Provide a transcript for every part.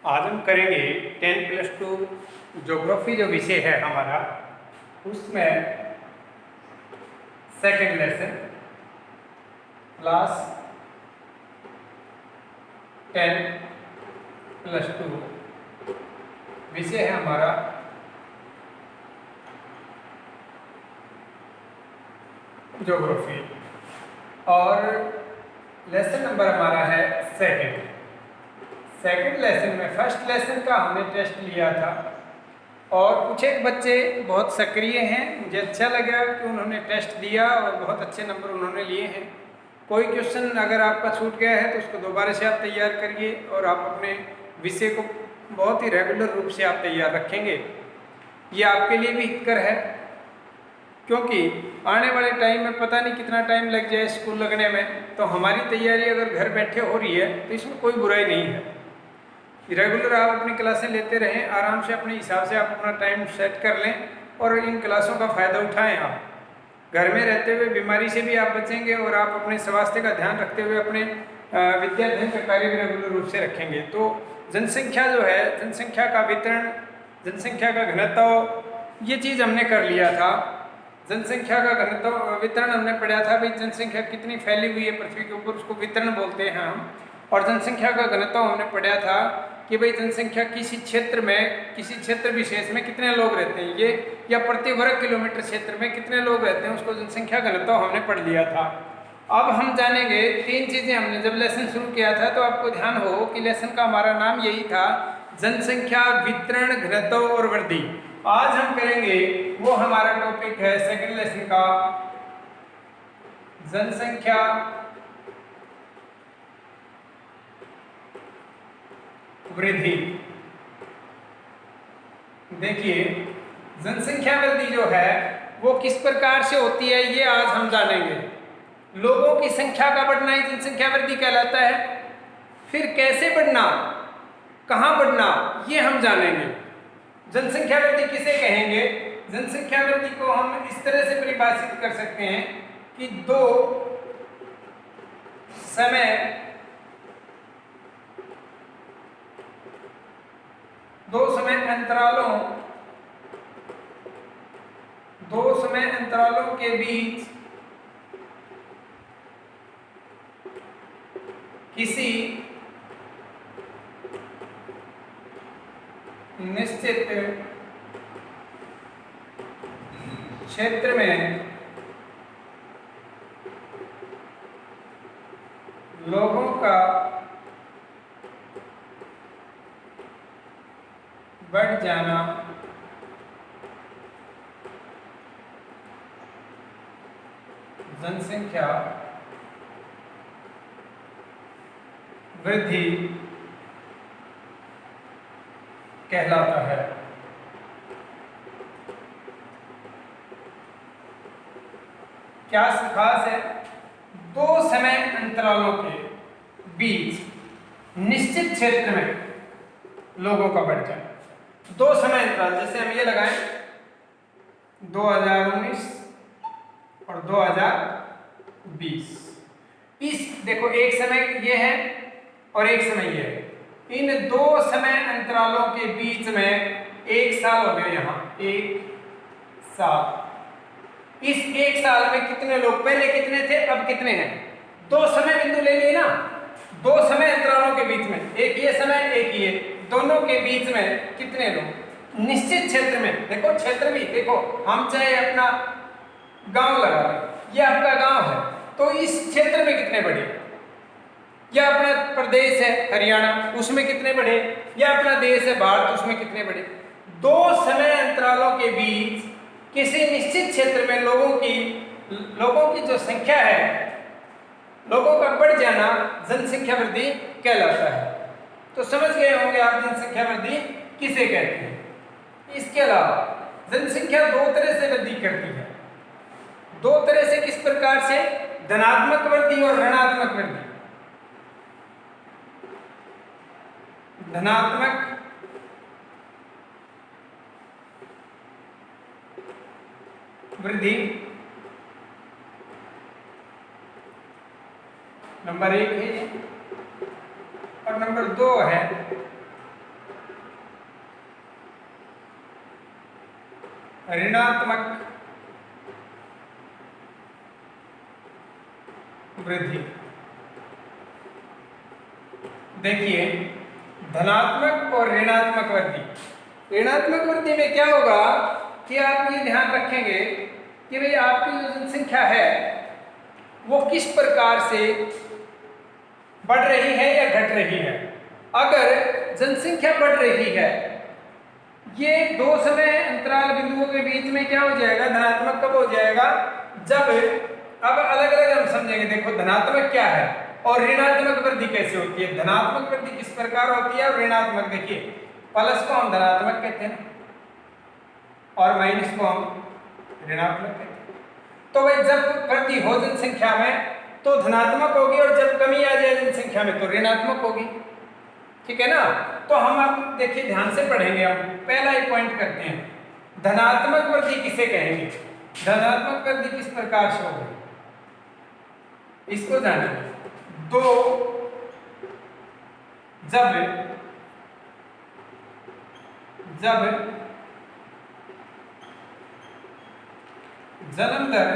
आज हम करेंगे 10+2 ज्योग्राफी जो विषय है हमारा, उसमें सेकंड लेसन क्लास 10+2 विषय है हमारा ज्योग्राफी और लेसन नंबर हमारा है सेकंड लेसन में फर्स्ट लेसन का हमने टेस्ट लिया था और कुछ एक बच्चे बहुत सक्रिय हैं। मुझे अच्छा लगा कि उन्होंने टेस्ट दिया और बहुत अच्छे नंबर उन्होंने लिए हैं। कोई क्वेश्चन अगर आपका छूट गया है तो उसको दोबारा से आप तैयार करिए और आप अपने विषय को बहुत ही रेगुलर रूप से आप तैयार रखेंगे। ये आपके लिए भी हितकर है, क्योंकि आने वाले टाइम में पता नहीं कितना टाइम लग जाए स्कूल लगने में, तो हमारी तैयारी अगर घर बैठे हो रही है तो इसमें कोई बुराई नहीं है। रेगुलर आप अपनी क्लासें लेते रहें, आराम से अपने हिसाब से आप अपना टाइम सेट कर लें और इन क्लासों का फ़ायदा उठाएं। आप घर में रहते हुए बीमारी से भी आप बचेंगे और आप अपने स्वास्थ्य का ध्यान रखते हुए अपने विद्याध्ययन का कार्य भी रेगुलर रूप से रखेंगे। तो जनसंख्या जो है, जनसंख्या का वितरण, जनसंख्या का घनत्व, ये चीज़ हमने कर लिया था। जनसंख्या का घनत्व वितरण हमने पढ़ा था, भाई जनसंख्या कितनी फैली हुई है पृथ्वी के ऊपर, उसको वितरण बोलते हैं हम। और जनसंख्या का घनत्व हमने पढ़ा था कि भाई जनसंख्या किसी क्षेत्र में, किसी क्षेत्र विशेष में कितने लोग रहते हैं ये, या प्रति वर्ग किलोमीटर क्षेत्र में कितने लोग रहते हैं, उसको जनसंख्या घनत्व हमने पढ़ लिया था। अब हम जानेंगे तीन चीज़ें। हमने जब लेसन शुरू किया था तो आपको ध्यान हो कि लेसन का हमारा नाम यही था, जनसंख्या वितरण घनत्व और वृद्धि। आज हम करेंगे वो हमारा टॉपिक है सेकंड लेसन का, जनसंख्या वृद्धि। देखिए, जनसंख्या वृद्धि जो है वो किस प्रकार से होती है ये आज हम जानेंगे। लोगों की संख्या का बढ़ना ही जनसंख्या वृद्धि कहलाता है। फिर कैसे बढ़ना, कहाँ बढ़ना, ये हम जानेंगे। जनसंख्या वृद्धि किसे कहेंगे? जनसंख्या वृद्धि को हम इस तरह से परिभाषित कर सकते हैं कि दो समय अंतरालों के बीच किसी निश्चित क्षेत्र में लोगों का बढ़ जाना जनसंख्या वृद्धि कहलाता है। क्या खास है? दो समय अंतरालों के बीच निश्चित क्षेत्र में लोगों का बढ़ जाना। दो समय अंतराल, जैसे हम ये लगाएं 2019 और 2020। इस देखो, एक समय ये है और एक समय ये है। इन दो समय अंतरालों के बीच में एक साल हो गया। यहाँ एक साल। इस एक साल में कितने लोग, पहले कितने थे अब कितने हैं? दो समय बिंदु ले लिए ना, दो समय अंतरालों के बीच में, एक ये समय एक ये, दोनों के बीच में कितने लोग निश्चित क्षेत्र में। देखो क्षेत्र भी देखो, हम चाहे अपना गांव लगा लें, ये आपका गांव है, तो इस क्षेत्र में कितने बढ़े, या अपना प्रदेश है हरियाणा, उसमें कितने बढ़े, या अपना देश है भारत, उसमें कितने बढ़े। दो समय अंतरालों के बीच किसी निश्चित क्षेत्र में लोगों की जो संख्या है, लोगों का बढ़ जाना जनसंख्या वृद्धि कहलाता है। तो समझ गए होंगे आप जनसंख्या वृद्धि किसे कहते हैं। इसके अलावा जनसंख्या दो तरह से वृद्धि करती है। दो तरह से, किस प्रकार से? धनात्मक वृद्धि और ऋणात्मक वृद्धि। धनात्मक वृद्धि नंबर 1 है और नंबर 2 है ऋणात्मक वृद्धि। देखिए, धनात्मक और ऋणात्मक वृद्धि। ऋणात्मक वृद्धि में क्या होगा कि आप ये ध्यान रखेंगे कि भाई आपकी जो जनसंख्या है वो किस प्रकार से बढ़ रही है या घट रही है। अगर जनसंख्या बढ़ रही है, ये दो समय अंतराल बिंदुओं के बीच में क्या हो जाएगा, धनात्मक कब हो जाएगा, जब, अब अलग अलग हम समझेंगे। देखो धनात्मक क्या है और ऋणात्मक वृद्धि कैसे होती है। धनात्मक वृद्धि किस प्रकार होती है और ऋणात्मक, देखिए प्लस को हम धनात्मक कहते हैं और माइनस को हम ऋणात्मक कहते हैं। तो भाई जब वृद्धि हो जनसंख्या में तो धनात्मक होगी और जब कमी आ जाए जनसंख्या में तो ऋणात्मक होगी। ठीक है ना। तो हम आप देखिए ध्यान से पढ़ेंगे। हम पहला ही पॉइंट करते हैं, धनात्मक वृद्धि किसे कहेंगे, धनात्मक वृद्धि किस प्रकार से होगी इसको जानेंगे। दो, जब जन्म दर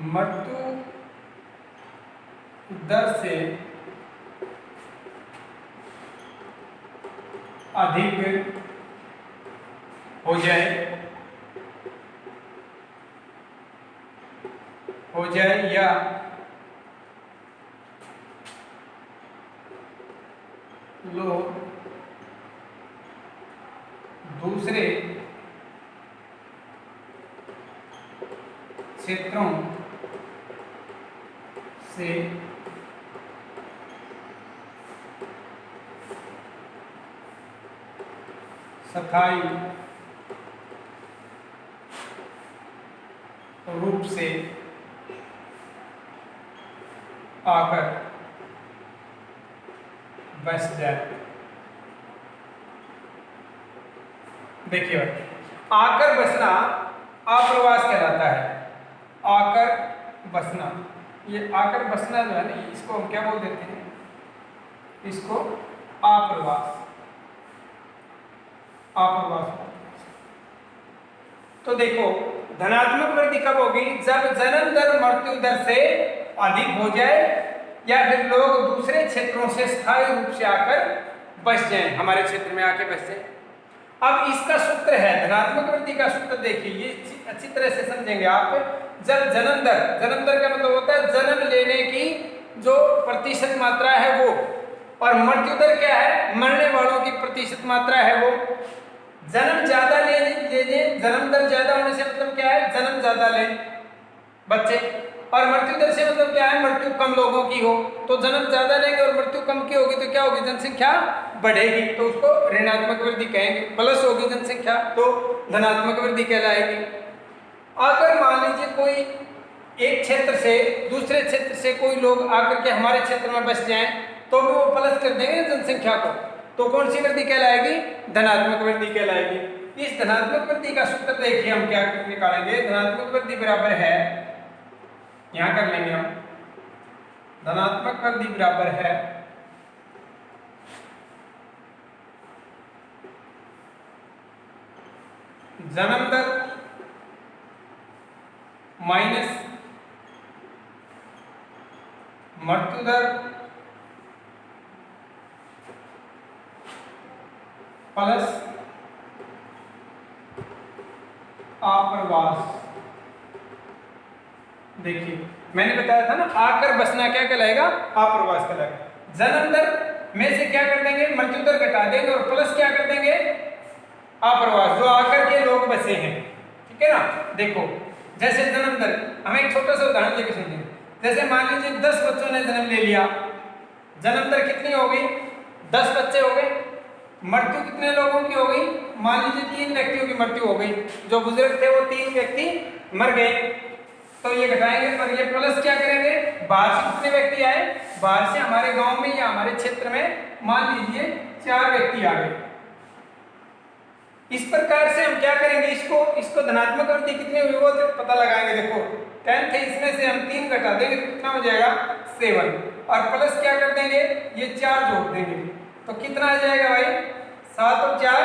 मृत्यु दर से अधिक हो जाए या लोग दूसरे क्षेत्रों से स्थायी रूप से आकर बस जाए। देखिए आकर बसना आप्रवास कहलाता है। आकर बसना, ये आकर बसना जो है ना, इसको हम क्या बोल देते हैं, इसको आप्रवास, आप्रवास। तो देखो धनात्मक वृद्धि कब होगी, जब जन्म दर मृत्यु दर से अधिक हो जाए या फिर लोग दूसरे क्षेत्रों से स्थायी रूप से आकर बस जाएं, हमारे क्षेत्र में आके बस जाएं। अब इसका सूत्र है, धनात्मक वृद्धि का सूत्र देखिए, ये अच्छी तरह से समझेंगे आप। जब जन्म दर का मतलब होता है जन्म लेने की जो प्रतिशत मात्रा है वो, और मृत्यु दर क्या है, मरने वालों की प्रतिशत मात्रा है वो। जन्म ज्यादा लेने, जन्म दर ज्यादा होने से मतलब क्या है, जन्म ज्यादा ले बच्चे, और मृत्यु दर से मतलब क्या है, मृत्यु कम लोगों की हो। तो जन्म ज्यादा लेंगे और मृत्यु कम की होगी तो क्या होगी, जनसंख्या बढ़ेगी, तो उसको ऋणात्मक वृद्धि कहेंगे। प्लस होगी जनसंख्या तो धनात्मक वृद्धि कहलाएगी। अगर मान लीजिए कोई एक क्षेत्र से दूसरे क्षेत्र से कोई लोग आकर के हमारे क्षेत्र में बस जाएं तो भी वो प्लस कर देंगे जनसंख्या को, तो कौन सी वृद्धि कहलाएगी, धनात्मक वृद्धि कहलाएगी। इस धनात्मक वृद्धि का सूत्र देखिए हम क्या निकालेंगे, धनात्मक वृद्धि बराबर है, यहां कर लेंगे हम, धनात्मक वृद्धि बराबर है जन्म दर माइनस मृत्यु दर प्लस आप्रवास। देखिए मैंने बताया था ना, आकर बसना क्या कहलाएगा, आप्रवास कहलाएगा। जन्म दर में से क्या कर देंगे, मृत्यु दर घटा देंगे और प्लस क्या कर देंगे, आप्रवास, जो आकर के लोग बसे हैं। ठीक है ना। देखो जैसे जन्म दर, हम एक छोटा सा उदाहरण लेकर समझेंगे। जैसे मान लीजिए 10 बच्चों ने जन्म ले लिया, जन्म दर कितनी हो गई, 10 बच्चे हो गए। मृत्यु कितने लोगों की हो गई, मान लीजिए 3 व्यक्तियों की मृत्यु हो गई, जो बुजुर्ग थे वो 3 व्यक्ति मर गए। तो ये घटाएंगे और ये प्लस क्या करेंगे, बाहर से कितने व्यक्ति आए, बाहर से हमारे गांव में या हमारे क्षेत्र में मान लीजिए 4 व्यक्ति आ गए। इस प्रकार से हम क्या करेंगे, इसको धनात्मक वृद्धि कितनी हुई वो पता लगाएंगे। देखो 10 थे, इसमें से हम 3 घटा देंगे तो कितना हो जाएगा, 7, और प्लस क्या कर देंगे, ये 4 जोड़ देंगे तो कितना आ जाएगा भाई, 7 और 4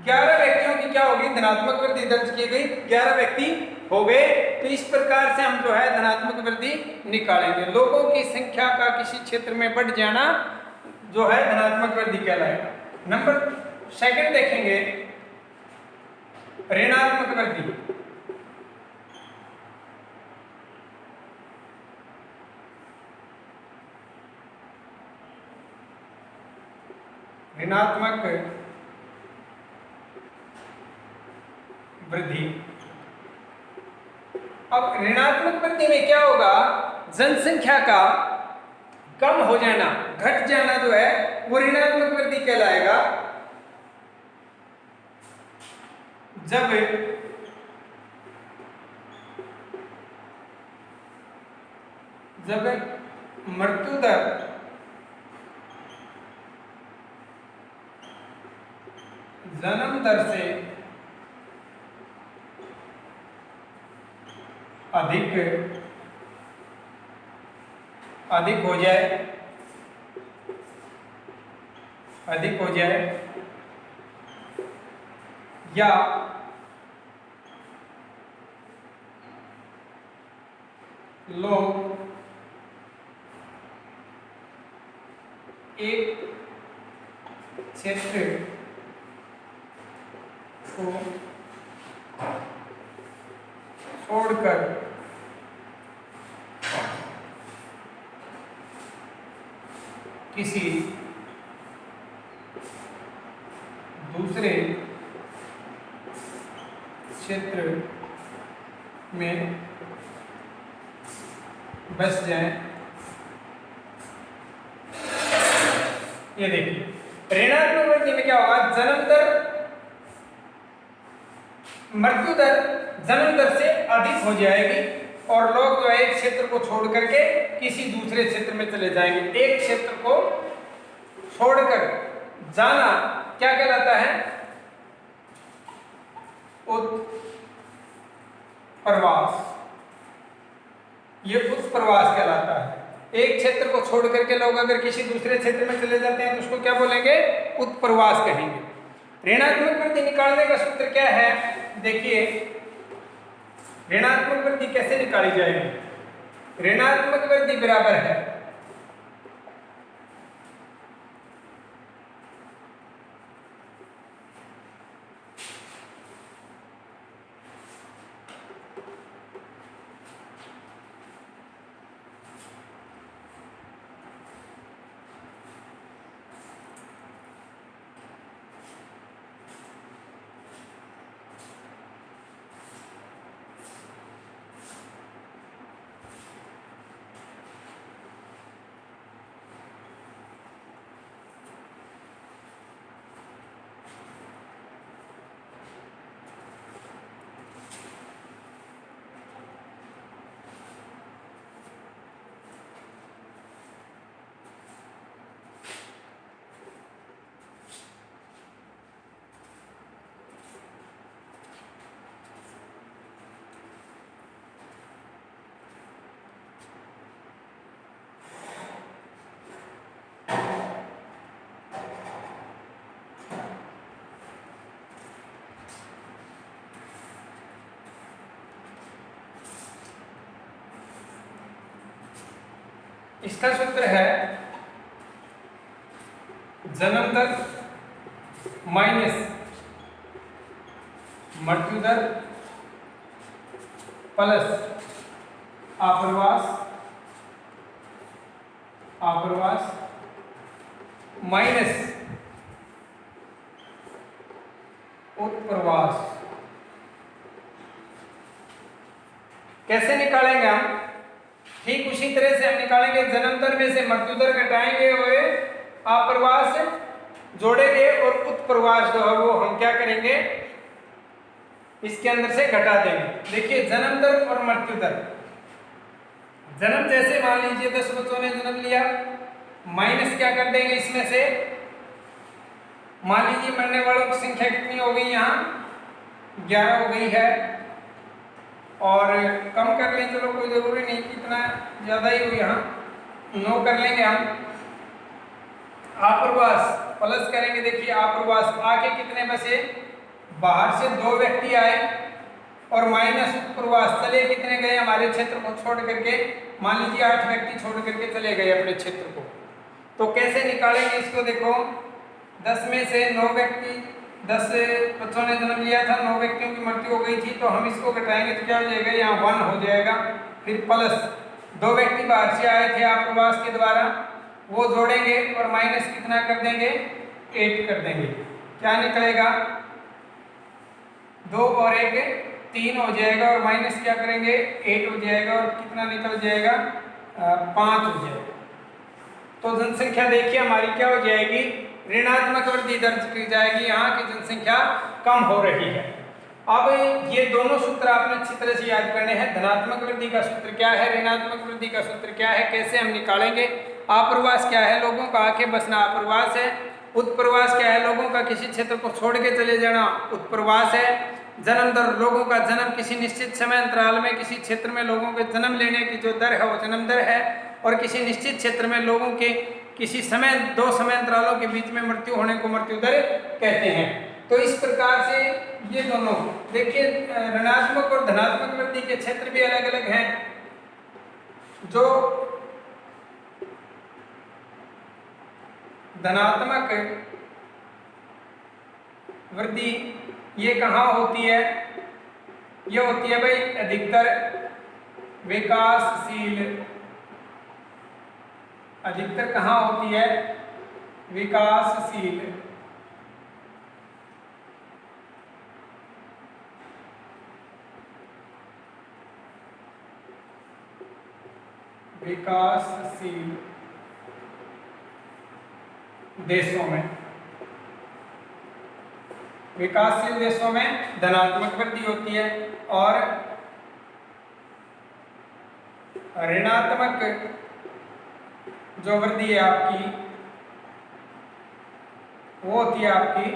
11 व्यक्तियों की क्या होगी, धनात्मक वृद्धि दर्ज की गई, 11 व्यक्ति हो गए। तो इस प्रकार से हम जो है धनात्मक वृद्धि निकालेंगे। लोगों की संख्या का किसी क्षेत्र में बढ़ जाना जो है धनात्मक वृद्धि कहलाएगा। नंबर सेकंड देखेंगे ऋणात्मक वृद्धि। ऋणात्मक वृद्धि। अब ऋणात्मक वृद्धि में क्या होगा, जनसंख्या का कम हो जाना, घट जाना जो है वो ऋणात्मक वृद्धि कहलाएगा। जब मृत्यु दर जन्म दर से अधिक हो जाए या लोग एक क्षेत्र को छोड़कर किसी दूसरे क्षेत्र में बस जाएं। ये देखिए ऋणात्मक वृद्धि में क्या होगा, जन्म दर मृत्यु दर जन्म दर से अधिक हो जाएगी और लोग जो है एक क्षेत्र को छोड़ करके किसी दूसरे क्षेत्र में चले जाएंगे। एक क्षेत्र को छोड़कर जाना क्या कहलाता है, उत्प्रवास। ये उत्प्रवास कहलाता है। एक क्षेत्र को छोड़ करके लोग अगर किसी दूसरे क्षेत्र में चले जाते हैं तो उसको क्या बोलेंगे, उत्प्रवास कहेंगे। ऋणात्मक वृद्धि निकालने का सूत्र क्या है, देखिए ऋणात्मक वृद्धि कैसे निकाली जाएगी। ऋणात्मक वृद्धि बराबर है इसका सूत्र है जन्म दर माइनस मृत्यु दर प्लस आप्रवास माइनस उत्प्रवास। कैसे निकालेंगे हम, ठीक उसी तरह से हम निकालेंगे। जन्म दर में से मृत्यु दर घटाएंगे और आप्रवास जोड़ेंगे और उत्प्रवास जो है वो हम क्या करेंगे, इसके अंदर से घटा देंगे। देखिए जन्म दर और मृत्यु दर, जन्म जैसे मान लीजिए 10 बच्चों ने जन्म लिया, माइनस क्या कर देंगे इसमें से, मान लीजिए मरने वालों की संख्या कितनी हो गई, यहाँ 11 हो गई है और कम कर लें, चलो कोई ज़रूरी नहीं कितना ज़्यादा ही हो, यहाँ 9 कर लेंगे हम। आप्रवास प्लस करेंगे, देखिए अप्रवास आके कितने बचे, बाहर से 2 व्यक्ति आए और माइनस प्रवास चले कितने गए हमारे क्षेत्र को छोड़ करके, मान लीजिए 8 व्यक्ति छोड़ करके चले गए अपने क्षेत्र को। तो कैसे निकालेंगे इसको, देखो 10 में से 9 व्यक्ति, 10 बच्चों ने जन्म लिया था, 9 व्यक्तियों की मृत्यु हो गई थी, तो हम इसको घटाएंगे तो क्या हो जाएगा, यहाँ 1 हो जाएगा। फिर प्लस 2 व्यक्ति बाहर से आए थे अप्रवास के द्वारा, वो जोड़ेंगे और माइनस कितना कर देंगे, 8 कर देंगे। क्या निकलेगा, 2 और 1 3 हो जाएगा और माइनस क्या करेंगे, 8 हो जाएगा और कितना निकल जाएगा, 5 हो जाएगा। तो जनसंख्या देखिए हमारी क्या हो जाएगी, ऋणात्मक वृद्धि दर्ज की जाएगी, यहाँ की जनसंख्या कम हो रही है। अब ये दोनों सूत्र आपने अच्छी तरह से याद करने हैं। धनात्मक वृद्धि का सूत्र क्या है, ऋणात्मक वृद्धि का सूत्र क्या है, कैसे हम निकालेंगे। अप्रवास क्या है, लोगों का आके बसना अप्रवास है। उत्प्रवास क्या है, लोगों का किसी क्षेत्र को छोड़ के चले जाना उत्प्रवास है। जन्म दर, लोगों का जन्म किसी निश्चित समय अंतराल में किसी क्षेत्र में लोगों के जन्म लेने की जो दर है वो जन्म दर है, और किसी निश्चित क्षेत्र में लोगों के किसी समय 2 समय अंतरालों के बीच में मृत्यु होने को मृत्यु दर कहते हैं। तो इस प्रकार से ये दोनों देखिए, ऋणात्मक और धनात्मक वृद्धि के क्षेत्र भी अलग अलग हैं। जो धनात्मक वृद्धि ये कहाँ होती है, ये होती है भाई अधिकतर विकासशील, अधिकतर कहाँ होती है, विकासशील विकासशील देशों में। विकासशील देशों में धनात्मक वृद्धि होती है और ऋणात्मक जो वृद्धि है आपकी वो होती है आपकी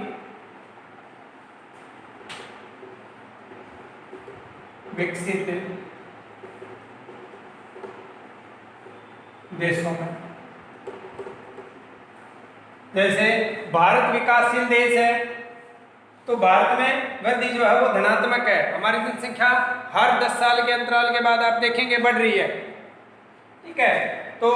विकसित देशों में। जैसे भारत विकासशील देश है तो भारत में वृद्धि जो है वो धनात्मक है। हमारी जनसंख्या हर 10 साल के अंतराल के बाद आप देखेंगे बढ़ रही है, ठीक है। तो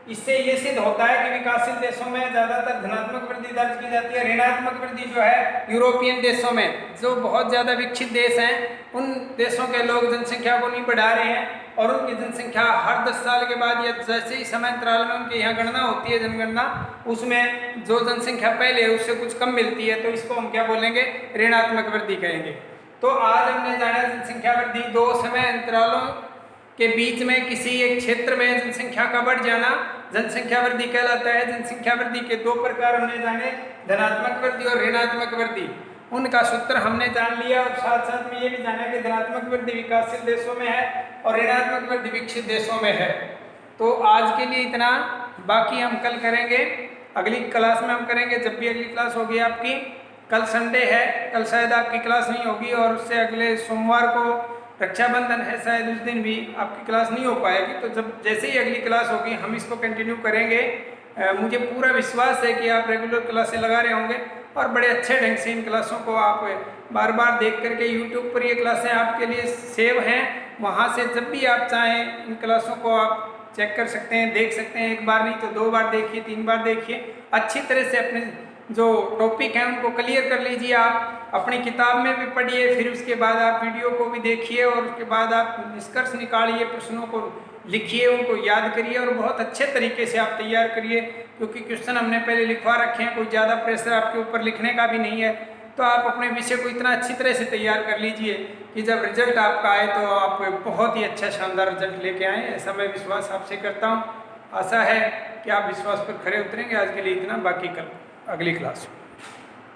इससे ये सिद्ध होता है कि विकासशील देशों में ज्यादातर धनात्मक वृद्धि दर्ज की जाती है। ऋणात्मक वृद्धि जो है यूरोपियन देशों में, जो बहुत ज्यादा विकसित देश हैं, उन देशों के लोग जनसंख्या को नहीं बढ़ा रहे हैं और उनकी जनसंख्या हर 10 साल के बाद या जैसे ही समय अंतराल में उनके यहाँ गणना होती है, जनगणना, उसमें जो जनसंख्या पहले है उससे कुछ कम मिलती है, तो इसको हम क्या बोलेंगे, ऋणात्मक वृद्धि कहेंगे। तो आज हमने जाना जनसंख्या वृद्धि 2 समय अंतरालों के बीच में किसी एक क्षेत्र में जनसंख्या का बढ़ जाना जनसंख्या वृद्धि कहलाता है। जनसंख्या वृद्धि के 2 प्रकार हमने जाने, धनात्मक वृद्धि और ऋणात्मक वृद्धि। उनका सूत्र हमने जान लिया और साथ साथ में ये भी जाना कि धनात्मक वृद्धि विकासशील देशों में है और ऋणात्मक वृद्धि विकसित देशों में है। तो आज के लिए इतना, बाकी हम कल करेंगे, अगली क्लास में हम करेंगे। जब भी अगली क्लास होगी आपकी, कल संडे है, कल शायद आपकी क्लास नहीं होगी और उससे अगले सोमवार को रक्षाबंधन है, शायद उस दिन भी आपकी क्लास नहीं हो पाएगी। तो जब जैसे ही अगली क्लास होगी हम इसको कंटिन्यू करेंगे। मुझे पूरा विश्वास है कि आप रेगुलर क्लासें लगा रहे होंगे और बड़े अच्छे ढंग से इन क्लासों को आप बार बार देख करके यूट्यूब पर ये क्लासें आपके लिए सेव हैं, वहाँ से जब भी आप चाहें इन क्लासों को आप चेक कर सकते हैं, देख सकते हैं। 1 बार नहीं तो 2 बार देखिए, 3 बार देखिए, अच्छी तरह से अपने जो टॉपिक हैं उनको क्लियर कर लीजिए। आप अपनी किताब में भी पढ़िए, फिर उसके बाद आप वीडियो को भी देखिए और उसके बाद आप निष्कर्ष निकालिए, प्रश्नों को लिखिए, उनको याद करिए और बहुत अच्छे तरीके से आप तैयार करिए, क्योंकि क्वेश्चन हमने पहले लिखवा रखे हैं, कोई ज़्यादा प्रेशर आपके ऊपर लिखने का भी नहीं है। तो आप अपने विषय को इतना अच्छी तरह से तैयार कर लीजिए कि जब रिजल्ट आपका आए तो आप बहुत ही अच्छा शानदार रिजल्ट लेके आएँ, ऐसा मैं विश्वास आपसे करता हूँ। आशा है कि आप विश्वास पर खरे उतरेंगे। आज के लिए इतना, बाकी कल अगली क्लास।